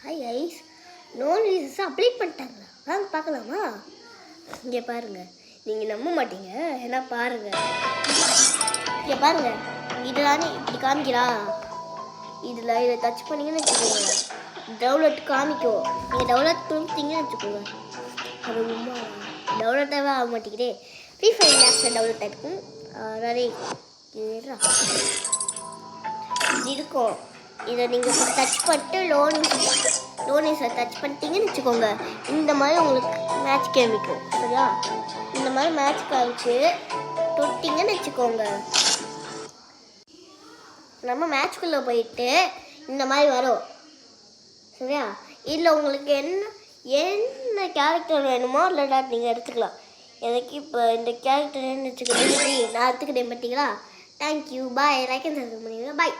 Hi ice loan recess apply பண்ணிட்டாங்களா? வாங்க பார்க்கலாமா? இங்கே பாருங்கள், நீங்கள் நம்ப மாட்டீங்க. ஏன்னா பாருங்கள், இங்கே பாருங்கள், இதுதானே இப்படி காமிக்கிறா. இதை டச் பண்ணிங்கன்னு வச்சுக்கோங்க, டவுன்லோட் காமிக்கும். நீங்கள் டவுன்லோட் கொடுத்தீங்கன்னு வச்சுக்கோங்க, அது ரொம்ப டவுன்லோட்டாகவே ஆக மாட்டேங்குதே. ஃப்ரீ ஃபயர் ஆப்ஸில் டவுன்லோட் ஆகிருக்கும். நிறைய இருக்கும். இதை நீங்கள் டச் பண்ணிட்டு லோனிஸை டச் பண்ணிட்டீங்கன்னு வச்சுக்கோங்க, இந்த மாதிரி உங்களுக்கு மேட்ச் காமிக்கும். சரியா? இந்த மாதிரி மேட்ச் காமிச்சு தொட்டிங்கன்னு வச்சுக்கோங்க, நம்ம மேட்ச்குள்ளே போயிட்டு இந்த மாதிரி வரும். சரியா? இதில் உங்களுக்கு என்ன கேரக்டர் வேணுமோ இல்லைடா நீங்கள் எடுத்துக்கலாம். எனக்கு இப்போ இந்த கேரக்டர்னு வச்சுக்கிட்டு நான் எடுத்துக்கிட்டேன். பார்த்தீங்களா? Thank you, bye. Like and subscribe பண்ணிடுங்க. பாய்.